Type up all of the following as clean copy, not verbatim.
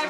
Hi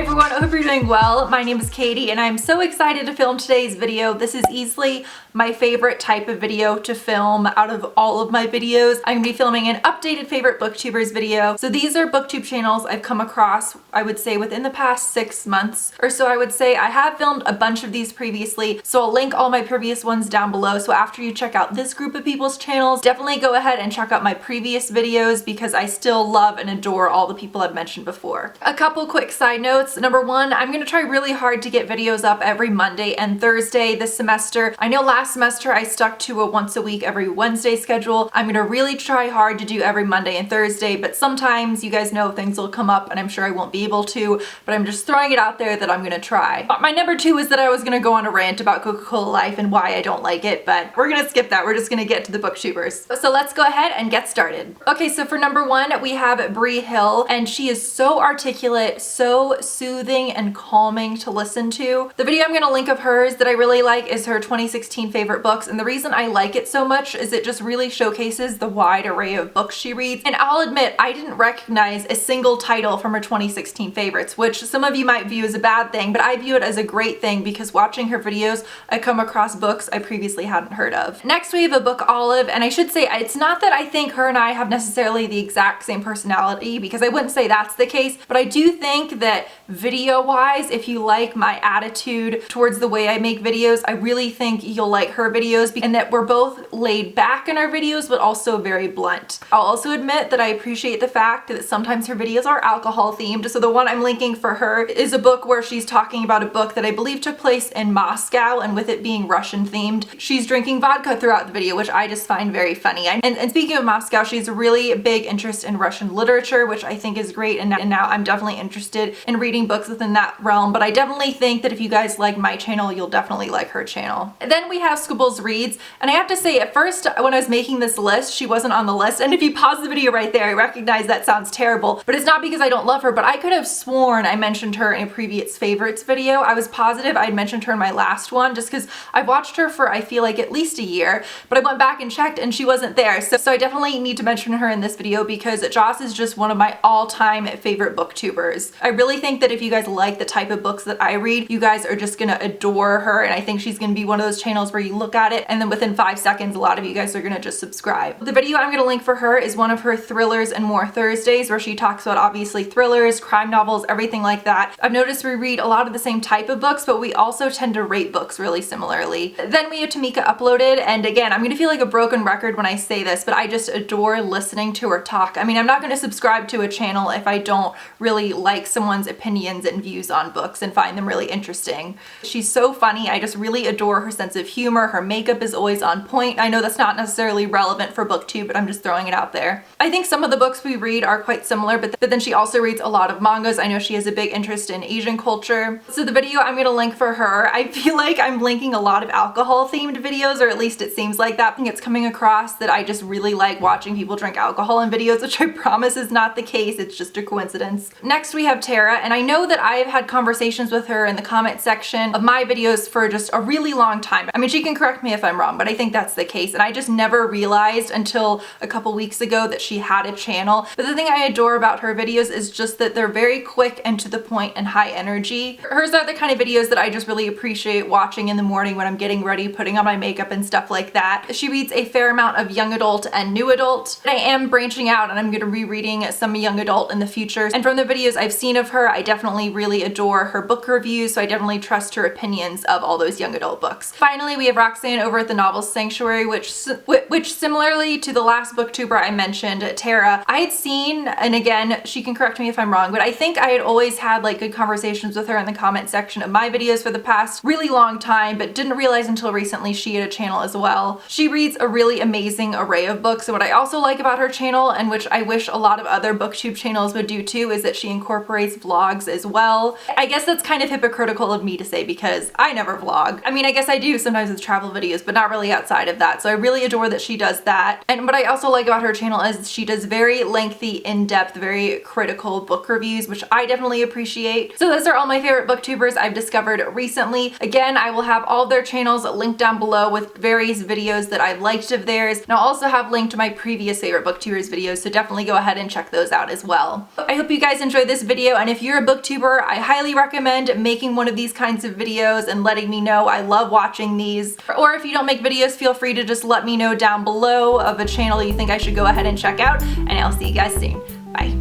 everyone, I hope you're doing well. My name is Katie and I'm so excited to film today's video. This is easily my favorite type of video to film out of all of my videos. I'm gonna be filming an updated favorite booktubers video. So these are booktube channels I've come across, I would say within the past 6 months or so. I would say I have filmed a bunch of these previously, so I'll link all my previous ones down below. So after you check out this group of people's channels, definitely go ahead and check out my previous videos because I still love and adore all the people I've mentioned before. A couple quick side notes. Number one, I'm gonna try really hard to get videos up every Monday and Thursday this semester. I know last semester I stuck to a once a week every Wednesday schedule. I'm gonna really try hard to do every Monday and Thursday, but sometimes you guys know things will come up and I'm sure I won't be able to, but I'm just throwing it out there that I'm gonna try. My number two is that I was gonna go on a rant about Coca-Cola Life and why I don't like it, but we're gonna skip that. We're just gonna get to the booktubers. So let's go ahead and get started. Okay, so for number one, we have Bree Hill, and she is so articulate, so soothing and calming to listen to. The video I'm gonna link of hers that I really like is her 2016 favorite books, and the reason I like it so much is it just really showcases the wide array of books she reads. And I'll admit, I didn't recognize a single title from her 2016 favorites, which some of you might view as a bad thing, but I view it as a great thing because watching her videos, I come across books I previously hadn't heard of. Next we have a book Olive, and I should say it's not that I think her and I have necessarily the exact same personality, because I wouldn't say that's the case, but I do think that video-wise, if you like my attitude towards the way I make videos, I really think you'll like her videos, and that we're both laid back in our videos but also very blunt. I'll also admit that I appreciate the fact that sometimes her videos are alcohol themed. So the one I'm linking for her is a book where she's talking about a book that I believe took place in Moscow, and with it being Russian themed, she's drinking vodka throughout the video, which I just find very funny. And speaking of Moscow, she has a really big interest in Russian literature, which I think is great, and now I'm definitely interested in reading books within that realm. But I definitely think that if you guys like my channel, you'll definitely like her channel. And then we have Scribbles Reads, and I have to say at first when I was making this list, she wasn't on the list, and if you pause the video right there, I recognize that sounds terrible, but it's not because I don't love her, but I could have sworn I mentioned her in a previous favorites video. I was positive I'd mentioned her in my last one just because I watched her for I feel like at least a year, but I went back and checked and she wasn't there. So I definitely need to mention her in this video because Joss is just one of my all-time favorite booktubers. I really think that if you guys like the type of books that I read, you guys are just gonna adore her, and I think she's gonna be one of those channels where you look at it and then within 5 seconds a lot of you guys are gonna just subscribe. The video I'm gonna link for her is one of her Thrillers and More Thursdays, where she talks about obviously thrillers, crime novels, everything like that. I've noticed we read a lot of the same type of books, but we also tend to rate books really similarly. Then we have Tamika Uploaded, and again, I'm gonna feel like a broken record when I say this, but I just adore listening to her talk. I mean, I'm not gonna subscribe to a channel if I don't really like someone's opinions and views on books and find them really interesting. She's so funny. I just really adore her sense of humor. Her makeup is always on point. I know that's not necessarily relevant for booktube, but I'm just throwing it out there. I think some of the books we read are quite similar, but then she also reads a lot of mangas. I know she has a big interest in Asian culture. So the video I'm gonna link for her, I feel like I'm linking a lot of alcohol themed videos, or at least it seems like that. I think it's coming across that I just really like watching people drink alcohol in videos, which I promise is not the case. It's just a coincidence. Next we have Tara, and I know that I've had conversations with her in the comment section of my videos for just a really long time. I mean, she can correct me if I'm wrong, but I think that's the case, and I just never realized until a couple weeks ago that she had a channel. But the thing I adore about her videos is just that they're very quick and to the point and high energy. Hers are the kind of videos that I just really appreciate watching in the morning when I'm getting ready, putting on my makeup and stuff like that. She reads a fair amount of young adult and new adult. I am branching out and I'm going to be reading some young adult in the future, and from the videos I've seen of her, I definitely really adore her book reviews, so I definitely trust her opinions of all those young adult books. Finally, we have Roxanne over at the Novel Sanctuary, which similarly to the last booktuber I mentioned, Tara, I had seen, and again, she can correct me if I'm wrong, but I think I had always had like good conversations with her in the comment section of my videos for the past really long time, but didn't realize until recently she had a channel as well. She reads a really amazing array of books, and what I also like about her channel, and which I wish a lot of other booktube channels would do too, is that she incorporates vlogs as well. I guess that's kind of hypocritical of me to say because I never vlog. I mean, I guess I do sometimes with travel videos, but not really outside of that. So I really adore that she does that. And what I also like about her channel is she does very lengthy, in-depth, very critical book reviews, which I definitely appreciate. So those are all my favorite booktubers I've discovered recently. Again, I will have all of their channels linked down below with various videos that I've liked of theirs. And I'll also have linked to my previous favorite booktubers videos, so definitely go ahead and check those out as well. I hope you guys enjoyed this video, and if you're a booktuber, I highly recommend making one of these kinds of videos and letting me know. I love watching these. Or if you don't make videos, feel free to just let me know down below of a channel you think I should go ahead and check out, and I'll see you guys soon. Bye.